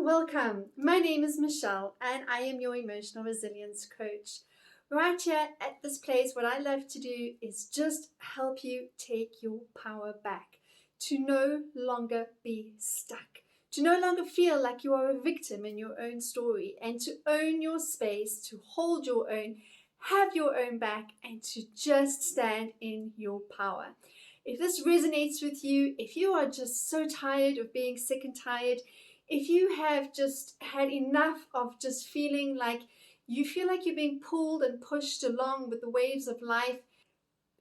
welcome. My name is Michelle and I am your emotional resilience coach. Right here at this place, what I love to do is just help you take your power back, to no longer be stuck, to no longer feel like you are a victim in your own story, and to own your space, to hold your own, have your own back, and to just stand in your power. If this resonates with you, if you are just so tired of being sick and tired, if you have just had enough of just feeling like you feel like you're being pulled and pushed along with the waves of life,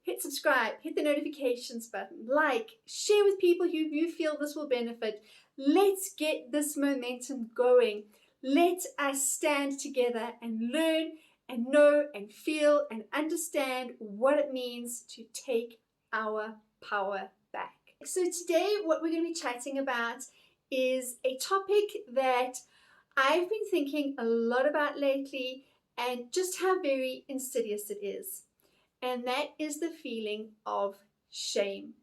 hit subscribe, hit the notifications button, like, share with people who you feel this will benefit. Let's get this momentum going. Let us stand together and learn and know and feel and understand what it means to take our power back. So today what we're going to be chatting about is a topic that I've been thinking a lot about lately, and just how very insidious it is. And that is the feeling of shame.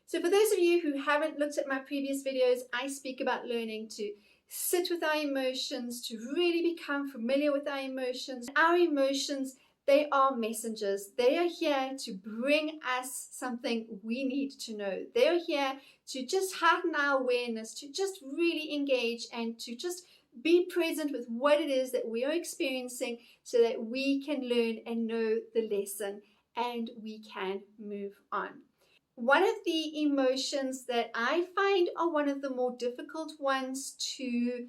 So for those of you who haven't looked at my previous videos, I speak about learning to sit with our emotions, to really become familiar with our emotions. Our emotions, they are messengers. They are here to bring us something we need to know. They are here to just heighten our awareness, to just really engage and to just be present with what it is that we are experiencing so that we can learn and know the lesson and we can move on. One of the emotions that I find are one of the more difficult ones to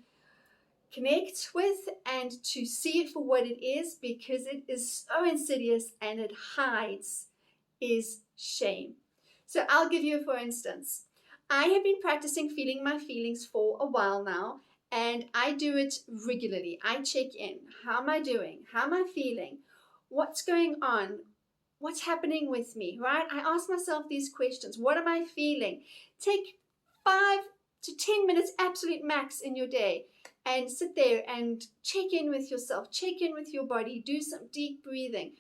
connect with and to see it for what it is, because it is so insidious and it hides, is shame. So I'll give you, for instance, I have been practicing feeling my feelings for a while now, and I do it regularly. I check in. How am I doing? How am I feeling? What's going on? What's happening with me, right? I ask myself these questions. What am I feeling? Take 5 to 10 minutes, absolute max, in your day, and sit there and check in with yourself, check in with your body, do some deep breathing.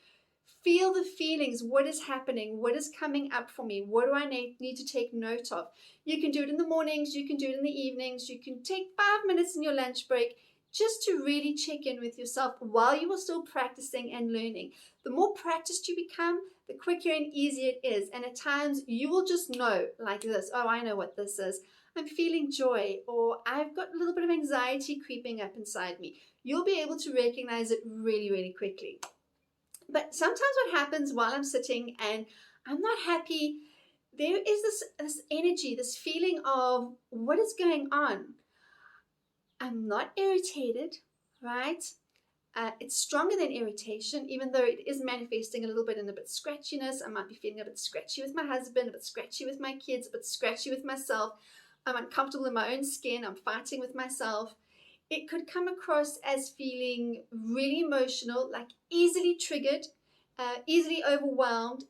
Feel the feelings. What is happening? What is coming up for me? What do I need to take note of? You can do it in the mornings, you can do it in the evenings, you can take 5 minutes in your lunch break just to really check in with yourself while you are still practicing and learning. The more practiced you become, the quicker and easier it is. And at times you will just know, like this: oh, I know what this is. I'm feeling joy, or I've got a little bit of anxiety creeping up inside me. You'll be able to recognize it really, really quickly. But sometimes what happens while I'm sitting and I'm not happy, there is this energy, this feeling of what is going on. I'm not irritated, right? It's stronger than irritation, even though it is manifesting a little bit in a bit scratchiness. I might be feeling a bit scratchy with my husband, a bit scratchy with my kids, a bit scratchy with myself. I'm uncomfortable in my own skin. I'm fighting with myself. It could come across as feeling really emotional, like easily triggered, easily overwhelmed,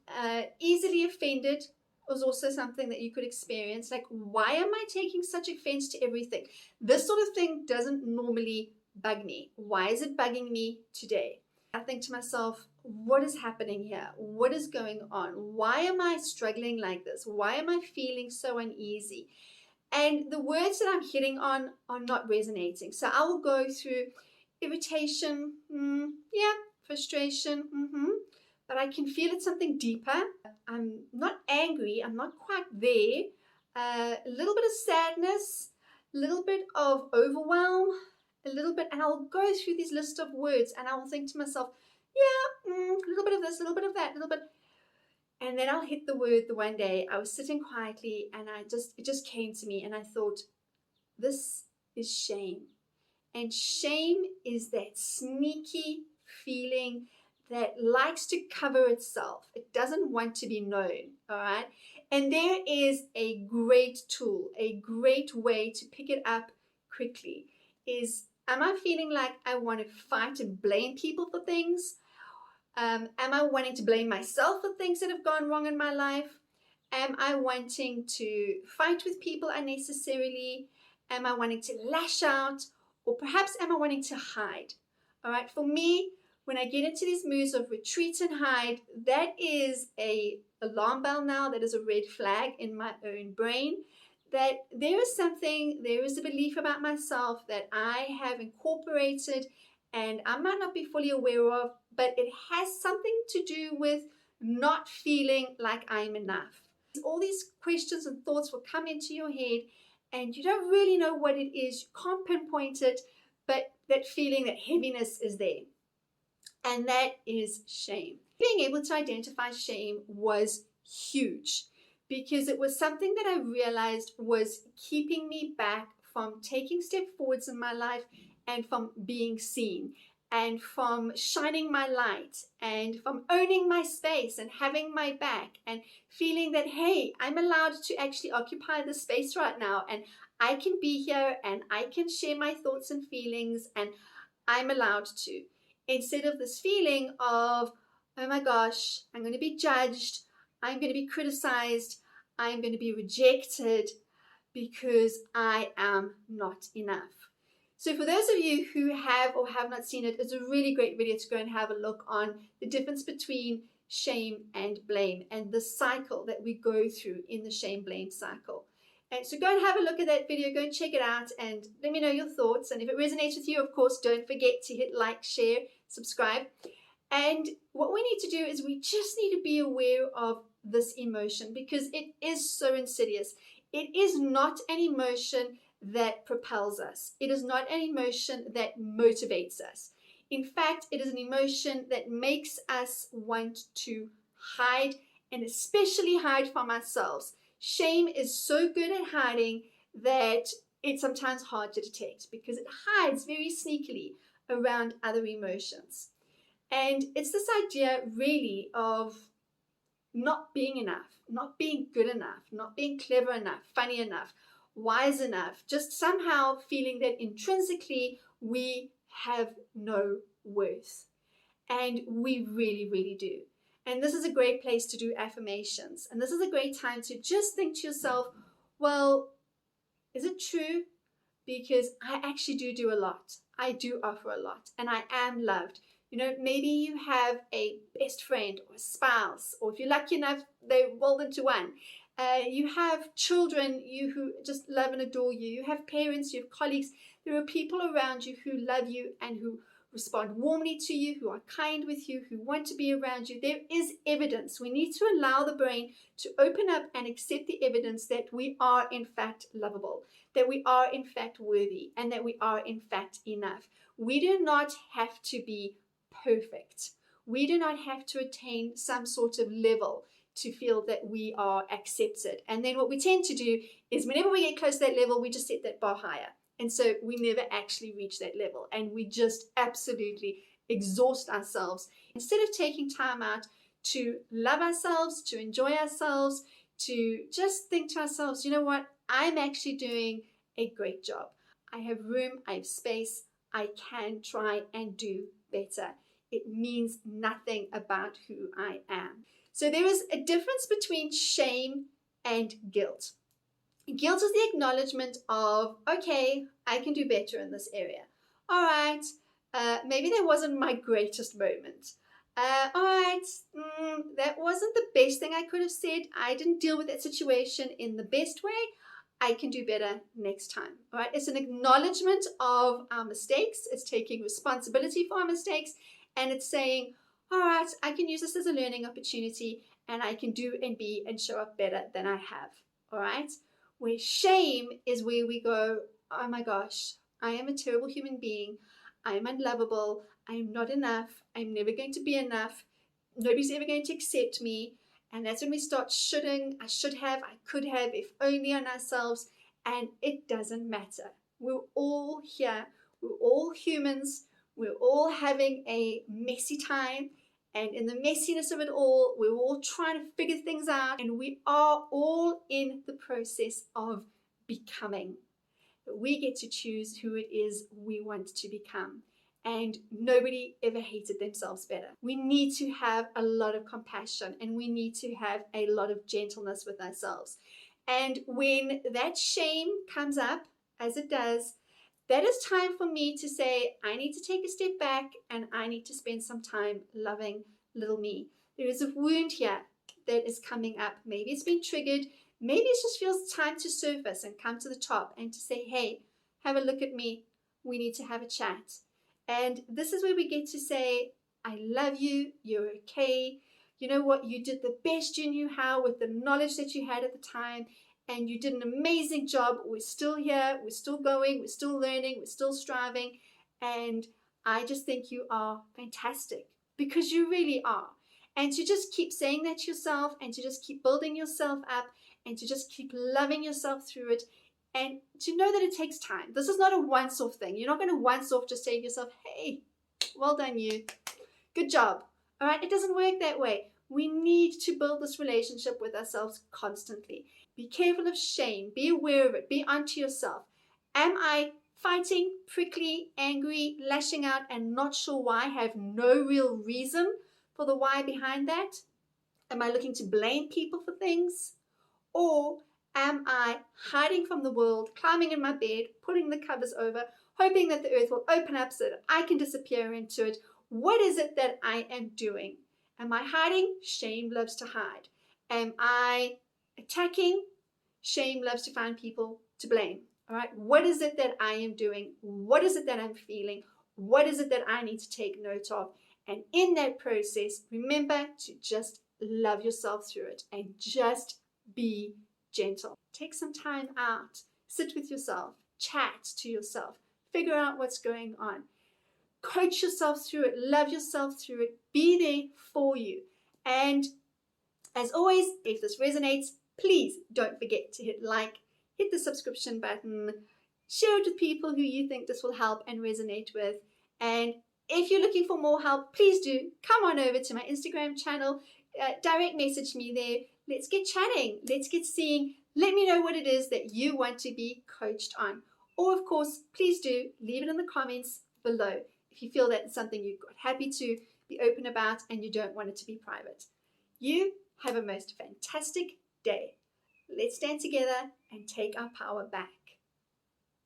easily offended was also something that you could experience. Like, why am I taking such offense to everything? This sort of thing doesn't normally bug me. Why is it bugging me today? I think to myself, what is happening here? What is going on? Why am I struggling like this? Why am I feeling so uneasy? And the words that I'm hitting on are not resonating. So I will go through irritation, yeah, frustration, but I can feel it's something deeper. I'm not angry, I'm not quite there. A little bit of sadness, a little bit of overwhelm, a little bit, and I'll go through this list of words and I will think to myself, yeah, a little bit of this, a little bit of that, a little bit. And then I'll hit the word. The one day I was sitting quietly and it just came to me, and I thought, this is shame. And shame is that sneaky feeling that likes to cover itself. It doesn't want to be known, all right? And there is a great tool, a great way to pick it up quickly is, am I feeling like I want to fight and blame people for things? Am I wanting to blame myself for things that have gone wrong in my life? Am I wanting to fight with people unnecessarily? Am I wanting to lash out? Or perhaps am I wanting to hide? All right, for me, when I get into these moods of retreat and hide, that is a alarm bell now. That is a red flag in my own brain, that there is a belief about myself that I have incorporated and I might not be fully aware of, but it has something to do with not feeling like I'm enough. All these questions and thoughts will come into your head and you don't really know what it is. You can't pinpoint it, but that feeling, that heaviness is there. And that is shame. Being able to identify shame was huge because it was something that I realized was keeping me back from taking step forwards in my life and from being seen and from shining my light and from owning my space and having my back and feeling that, hey, I'm allowed to actually occupy the space right now and I can be here and I can share my thoughts and feelings and I'm allowed to. Instead of this feeling of, oh my gosh, I'm going to be judged, I'm going to be criticized, I'm going to be rejected because I am not enough. So for those of you who have or have not seen it, it's a really great video to go and have a look on the difference between shame and blame and the cycle that we go through in the shame-blame cycle. And so go and have a look at that video, go and check it out and let me know your thoughts. And if it resonates with you, of course, don't forget to hit like, share, subscribe. And what we need to do is we just need to be aware of this emotion because it is so insidious. It is not an emotion that propels us. It is not an emotion that motivates us. In fact, it is an emotion that makes us want to hide and especially hide from ourselves. Shame is so good at hiding that it's sometimes hard to detect because it hides very sneakily around other emotions. And it's this idea really of not being enough, not being good enough, not being clever enough, funny enough, wise enough, just somehow feeling that intrinsically we have no worth. And we really, really do. And this is a great place to do affirmations. And this is a great time to just think to yourself, well, is it true? Because I actually do a lot. I do offer a lot and I am loved. You know, maybe you have a best friend or a spouse, or if you're lucky enough, they rolled into one. You have children who just love and adore you. You have parents, you have colleagues. There are people around you who love you and who respond warmly to you, who are kind with you, who want to be around you. There is evidence. We need to allow the brain to open up and accept the evidence that we are in fact lovable, that we are in fact worthy, and that we are in fact enough. We do not have to be perfect. We do not have to attain some sort of level to feel that we are accepted. And then what we tend to do is whenever we get close to that level, we just set that bar higher. And so we never actually reach that level and we just absolutely exhaust ourselves. Instead of taking time out to love ourselves, to enjoy ourselves, to just think to ourselves, you know what, I'm actually doing a great job. I have room, I have space, I can try and do better. It means nothing about who I am. So there is a difference between shame and guilt. Guilt is the acknowledgement of, okay, I can do better in this area. All right, maybe that wasn't my greatest moment. All right, that wasn't the best thing I could have said. I didn't deal with that situation in the best way. I can do better next time. All right, it's an acknowledgement of our mistakes. It's taking responsibility for our mistakes. And it's saying, all right, I can use this as a learning opportunity and I can do and be and show up better than I have. All right. Where shame is where we go, oh my gosh, I am a terrible human being. I am unlovable. I am not enough. I'm never going to be enough. Nobody's ever going to accept me. And that's when we start shoulding, I should have, I could have, if only on ourselves. And it doesn't matter. We're all here. We're all humans. We're all having a messy time. And in the messiness of it all, we're all trying to figure things out. And we are all in the process of becoming. We get to choose who it is we want to become. And nobody ever hated themselves better. We need to have a lot of compassion and we need to have a lot of gentleness with ourselves. And when that shame comes up, as it does, that is time for me to say, I need to take a step back and I need to spend some time loving little me. There is a wound here that is coming up. Maybe it's been triggered. Maybe it just feels time to surface and come to the top and to say, hey, have a look at me. We need to have a chat. And this is where we get to say, I love you. You're okay. You know what? You did the best you knew how with the knowledge that you had at the time. And you did an amazing job. We're still here. We're still going. We're still learning. We're still striving. And I just think you are fantastic, because you really are. And to just keep saying that to yourself, and to just keep building yourself up, and to just keep loving yourself through it, and to know that it takes time. This is not a once-off thing. You're not going to once-off just say to yourself, hey, well done you. Good job. All right, it doesn't work that way. We need to build this relationship with ourselves constantly. Be careful of shame. Be aware of it. Be onto yourself. Am I fighting, prickly, angry, lashing out, and not sure why? Have no real reason for the why behind that? Am I looking to blame people for things? Or am I hiding from the world, climbing in my bed, pulling the covers over, hoping that the earth will open up so that I can disappear into it? What is it that I am doing? Am I hiding? Shame loves to hide. Am I attacking? Shame loves to find people to blame. All right. What is it that I am doing? What is it that I'm feeling? What is it that I need to take note of? And in that process, remember to just love yourself through it and just be gentle. Take some time out. Sit with yourself. Chat to yourself. Figure out what's going on. Coach yourself through it. Love yourself through it. Be there for you. And as always, if this resonates, please don't forget to hit like, hit the subscription button, share it with people who you think this will help and resonate with. And if you're looking for more help, please do come on over to my Instagram channel, direct message me there. Let's get chatting. Let's get seeing. Let me know what it is that you want to be coached on. Or of course, please do leave it in the comments below if you feel that's something you're happy to be open about and you don't want it to be private. You have a most fantastic day. Let's stand together and take our power back.